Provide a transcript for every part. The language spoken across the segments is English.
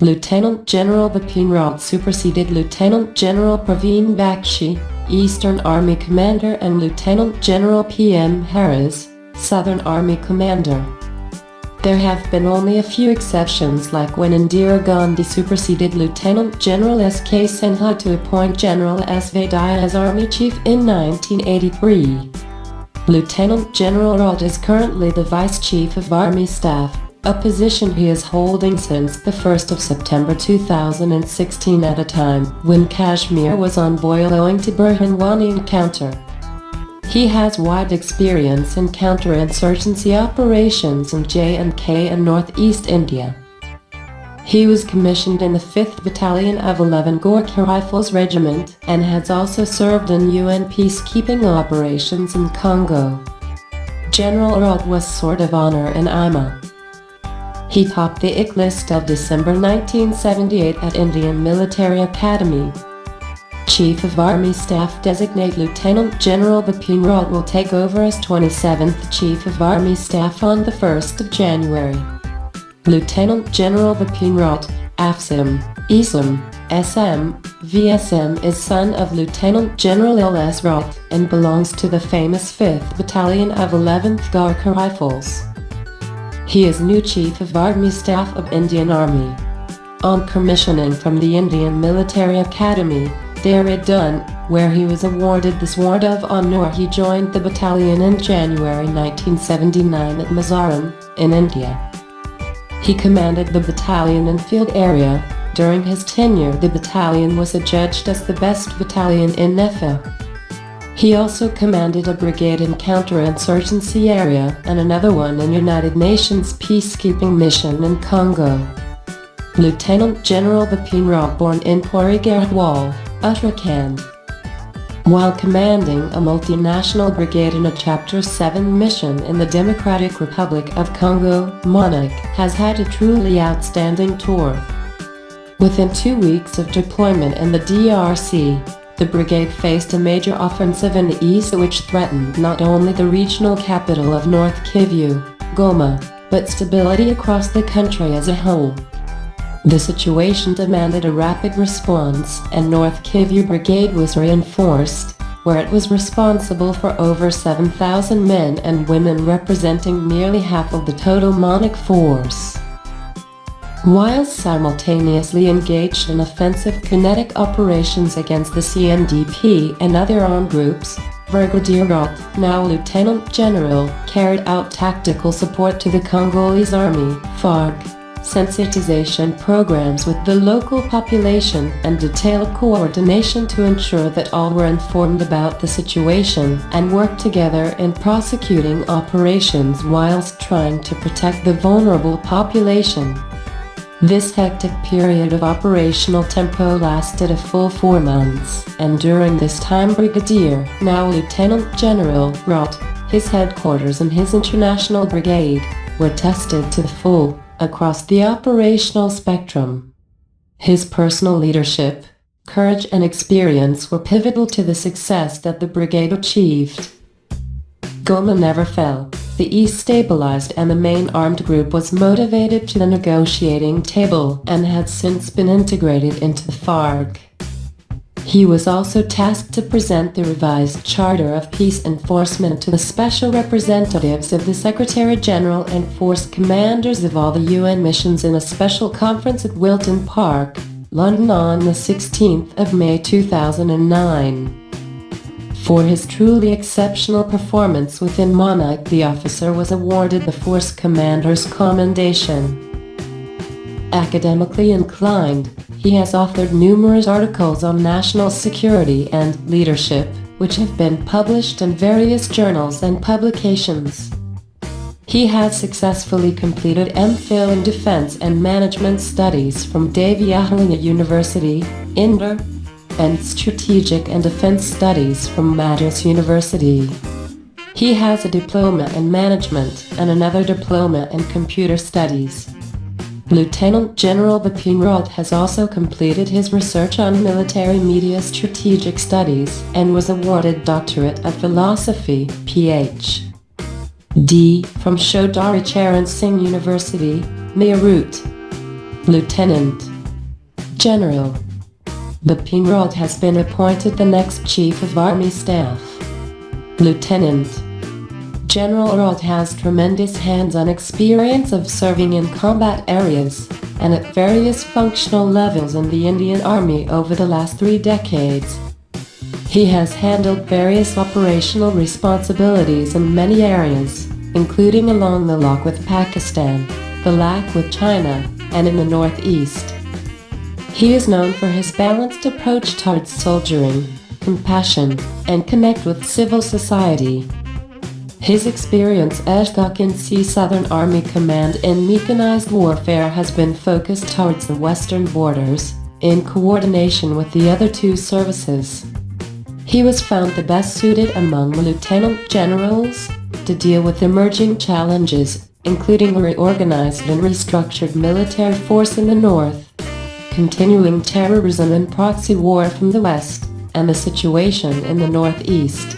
Lieutenant General Bipin Rawat superseded Lieutenant General Praveen Bakshi, Eastern Army Commander, and Lieutenant General P.M. Hariz, Southern Army Commander. There have been only a few exceptions, like when Indira Gandhi superseded Lt Gen S K Sinha to appoint General A S Vaidya as Army Chief in 1983. Lt General Rawat is currently the Vice Chief of Army Staff, a position he is holding since the 1st of September 2016 at a time when Kashmir was on boil owing to Burhan Wani encounter. He has wide experience in counterinsurgency operations in J&K and Northeast India. He was commissioned in the 5th Battalion of 11 Gorkha Rifles Regiment and has also served in UN peacekeeping operations in Congo. General Rawat was Sword of Honor in IMA. He topped the IC list of December 1978 at Indian Military Academy. Chief of Army Staff Designate Lieutenant General Bipin Rawat will take over as 27th Chief of Army Staff on the 1st of January. Lieutenant General Bipin Rawat, AFSM, ESM, SM, VSM is son of Lieutenant General L S Rawat and belongs to the famous 5th Battalion of 11th Gorkha Rifles. He is new Chief of Army Staff of Indian Army. On commissioning from the Indian Military Academy, Dehradun, where he was awarded the Sword of Honor, he joined the battalion in January 1979 at Mizoram, in India. He commanded the battalion in field area. During his tenure, the battalion was adjudged as the best battalion in NEFA. He also commanded a brigade in counterinsurgency area and another one in United Nations peacekeeping mission in Congo. Lieutenant General Bipin Rawat, born in Puri Garhwal, Uttarakhand. While commanding a multinational brigade in a Chapter 7 mission in the Democratic Republic of Congo, Monarch has had a truly outstanding tour. Within 2 weeks of deployment in the DRC, the brigade faced a major offensive in the east which threatened not only the regional capital of North Kivu, Goma, but stability across the country as a whole. The situation demanded a rapid response, and North Kivu Brigade was reinforced, where it was responsible for over 7,000 men and women, representing nearly half of the total MONUC force. While simultaneously engaged in offensive kinetic operations against the CNDP and other armed groups, Brigadier Rawat, now Lieutenant General, carried out tactical support to the Congolese Army, FARC, sensitization programs with the local population, and detailed coordination to ensure that all were informed about the situation and worked together in prosecuting operations whilst trying to protect the vulnerable population. This hectic period of operational tempo lasted a full 4 months, and during this time Brigadier, now Lieutenant General Rawat, his headquarters and his international brigade, were tested to the full, across the operational spectrum. His personal leadership, courage and experience were pivotal to the success that the brigade achieved. Goma never fell. The East stabilized and the main armed group was motivated to the negotiating table and had since been integrated into the FARC. He was also tasked to present the revised Charter of Peace Enforcement to the special representatives of the Secretary-General and force commanders of all the UN missions in a special conference at Wilton Park, London on the 16th of May 2009. For his truly exceptional performance within MONUC, the officer was awarded the Force Commander's Commendation. Academically inclined, he has authored numerous articles on national security and leadership, which have been published in various journals and publications. He has successfully completed MPhil in Defense and Management Studies from Devi University, Indore, and Strategic and Defense Studies from Madras University. He has a diploma in management and another diploma in computer studies. Lieutenant General Bipin Rawat has also completed his research on military media strategic studies and was awarded Doctorate of Philosophy, Ph.D. from Chaudhary Charan Singh University, Meerut. Lieutenant General Bipin Rawat has been appointed the next Chief of Army Staff. Lieutenant General Rawat has tremendous hands-on experience of serving in combat areas and at various functional levels in the Indian Army over the last 3 decades. He has handled various operational responsibilities in many areas, including along the Lak with Pakistan, the Lak with China, and in the Northeast. He is known for his balanced approach towards soldiering, compassion, and connect with civil society. His experience as Gorkha Southern Army Command in mechanized warfare has been focused towards the western borders, in coordination with the other 2 services. He was found the best suited among the lieutenant generals to deal with emerging challenges, including a reorganized and restructured military force in the north, continuing terrorism and proxy war from the west, and the situation in the northeast.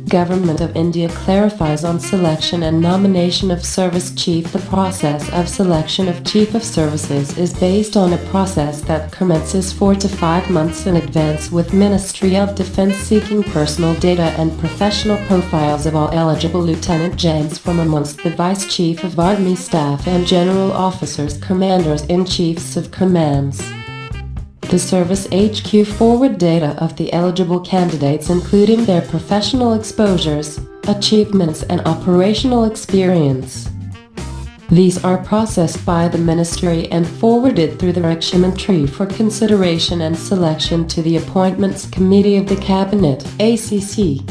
Government of India clarifies on selection and nomination of service chief. The process of selection of chief of services is based on a process that commences 4 to 5 months in advance, with Ministry of Defence seeking personal data and professional profiles of all eligible lieutenant gens from amongst the Vice Chief of Army Staff and general officers, commanders-in-chiefs of commands. The Service HQ forward data of the eligible candidates, including their professional exposures, achievements and operational experience. These are processed by the Ministry and forwarded through the regiment tree for consideration and selection to the Appointments Committee of the Cabinet, ACC.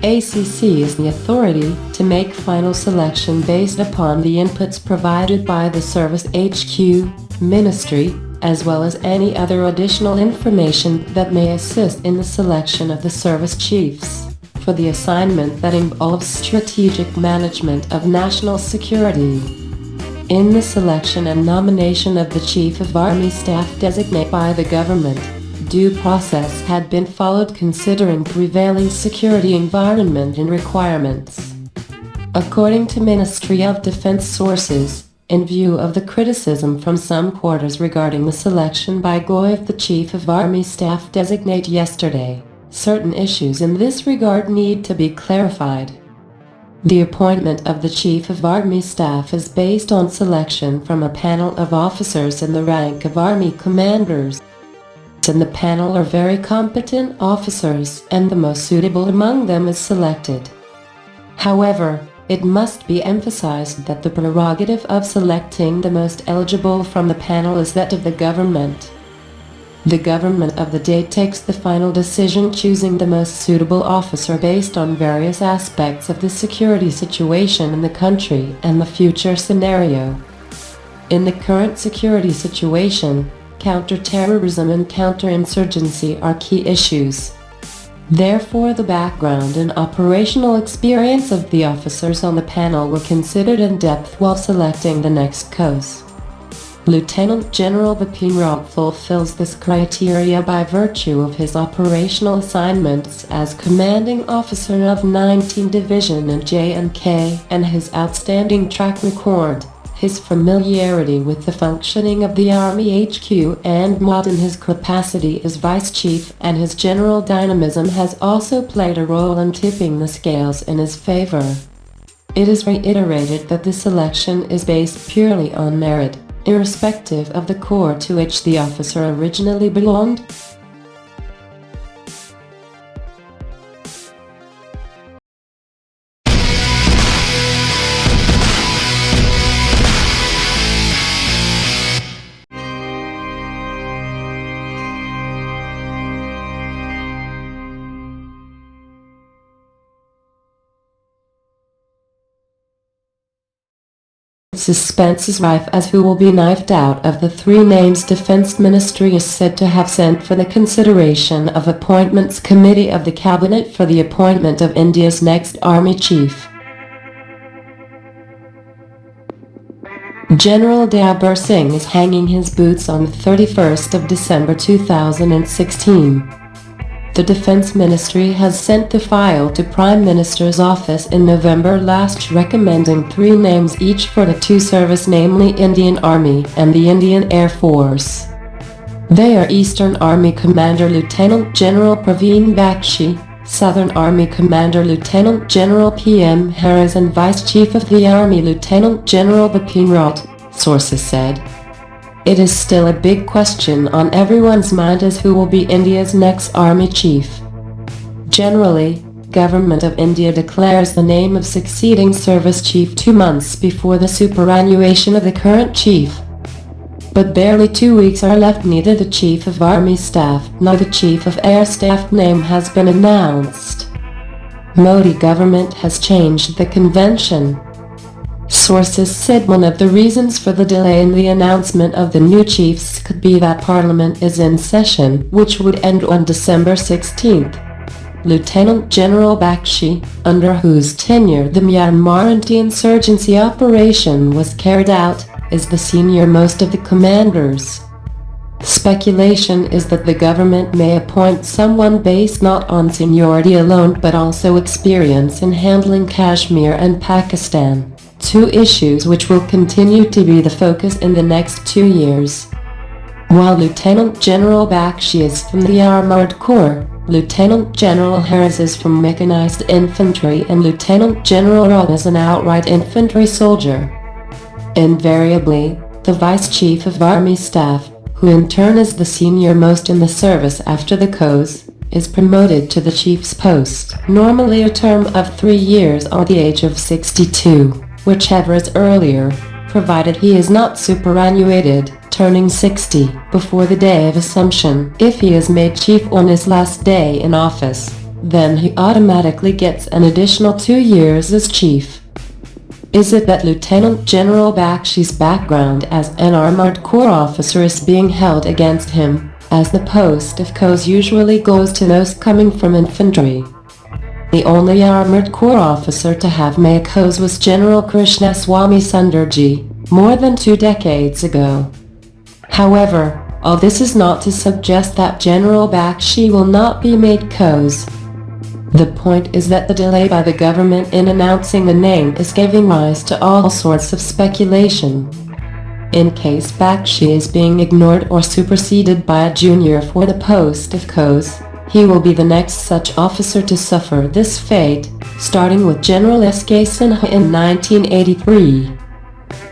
ACC is the authority to make final selection based upon the inputs provided by the Service HQ, Ministry, as well as any other additional information that may assist in the selection of the service chiefs for the assignment that involves strategic management of national security. In the selection and nomination of the Chief of Army Staff designate by the government, due process had been followed considering prevailing security environment and requirements. According to Ministry of Defence sources, in view of the criticism from some quarters regarding the selection by GOI of the Chief of Army Staff designate yesterday, certain issues in this regard need to be clarified. The appointment of the Chief of Army Staff is based on selection from a panel of officers in the rank of Army commanders. In the panel are very competent officers, and the most suitable among them is selected. However, it must be emphasized that the prerogative of selecting the most eligible from the panel is that of the government. The government of the day takes the final decision, choosing the most suitable officer based on various aspects of the security situation in the country and the future scenario. In the current security situation, counter-terrorism and counter-insurgency are key issues. Therefore, the background and operational experience of the officers on the panel were considered in depth while selecting the next course. Lieutenant General Bipin Rawat fulfills this criteria by virtue of his operational assignments as commanding officer of 19 Division in J&K and his outstanding track record, his familiarity with the functioning of the Army HQ and MOD in his capacity as Vice Chief, and his general dynamism has also played a role in tipping the scales in his favor. It is reiterated that the selection is based purely on merit, irrespective of the corps to which the officer originally belonged. Suspense is rife as who will be knifed out of the 3 names Defense Ministry is said to have sent for the consideration of Appointments Committee of the Cabinet for the appointment of India's next Army Chief. General Dabur Singh is hanging his boots on the 31st of December 2016. The Defense Ministry has sent the file to Prime Minister's office in November last, recommending 3 names each for the 2 services, namely Indian Army and the Indian Air Force. They are Eastern Army Commander Lt General Praveen Bakshi, Southern Army Commander Lt General PM Hariz and Vice Chief of the Army Lt General Bipin Rawat, sources said. It is still a big question on everyone's mind as who will be India's next army chief. Generally, Government of India declares the name of succeeding service chief 2 months before the superannuation of the current chief. But barely 2 weeks are left, neither the Chief of Army Staff nor the Chief of Air Staff name has been announced. Modi government has changed the convention. Sources said one of the reasons for the delay in the announcement of the new chiefs could be that Parliament is in session, which would end on December 16th. Lt General Bakshi, under whose tenure the Myanmar anti-insurgency operation was carried out, is the senior-most of the commanders. Speculation is that the government may appoint someone based not on seniority alone but also experience in handling Kashmir and Pakistan, 2 issues which will continue to be the focus in the next 2 years. While Lt General Bakshi is from the Armored Corps, Lt General Hariz is from mechanized infantry and Lt General Rawat is an outright infantry soldier. Invariably, the Vice Chief of Army Staff, who in turn is the senior-most in the service after the COs, is promoted to the chief's post, normally a term of 3 years or the age of 62, whichever is earlier, provided he is not superannuated, turning 60, before the day of assumption. If he is made chief on his last day in office, then he automatically gets an additional 2 years as chief. Is it that Lt General Bakshi's background as an Armored Corps officer is being held against him, as the post of COs usually goes to those coming from infantry? The only Armored Corps officer to have made COs was General Krishnaswamy Sundarji, more than 2 decades ago. However, all this is not to suggest that General Bakshi will not be made COs. The point is that the delay by the government in announcing the name is giving rise to all sorts of speculation. In case Bakshi is being ignored or superseded by a junior for the post of COs, he will be the next such officer to suffer this fate, starting with General S K Sinha in 1983.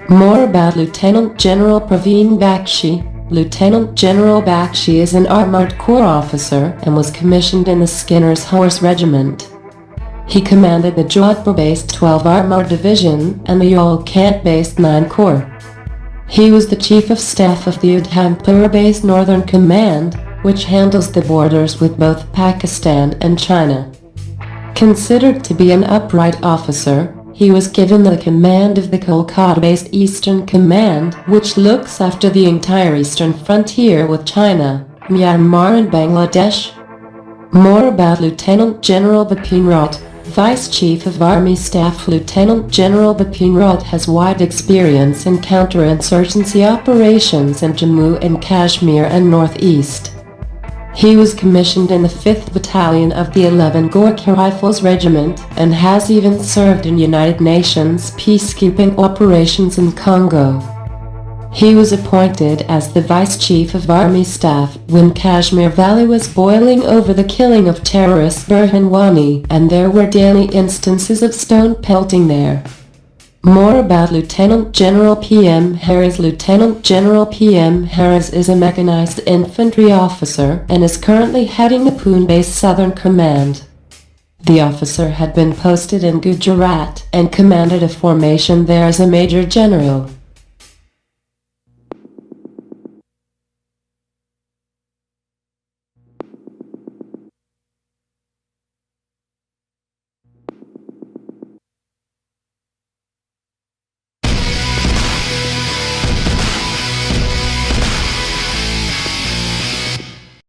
More about Lt General Praveen Bakshi. Lt General Bakshi is an Armored Corps officer and was commissioned in the Skinner's Horse Regiment. He commanded the Jodhpur-based 12 Armored Division and the Ulkant-based 9 Corps. He was the Chief of Staff of the Udhampur-based Northern Command, which handles the borders with both Pakistan and China. Considered to be an upright officer, he was given the command of the Kolkata-based Eastern Command, which looks after the entire eastern frontier with China, Myanmar and Bangladesh. More about Lt General Bipin Rawat. Vice Chief of Army Staff Lt General Bipin Rawat has wide experience in counterinsurgency operations in Jammu and Kashmir and Northeast. He was commissioned in the 5th Battalion of the 11 Gorkha Rifles Regiment and has even served in United Nations peacekeeping operations in Congo. He was appointed as the Vice Chief of Army Staff when Kashmir Valley was boiling over the killing of terrorist Burhan Wani and there were daily instances of stone pelting there. More about Lt General PM Hariz. Lt General PM Hariz is a mechanized infantry officer and is currently heading the Pune-based Southern Command. The officer had been posted in Gujarat and commanded a formation there as a Major General.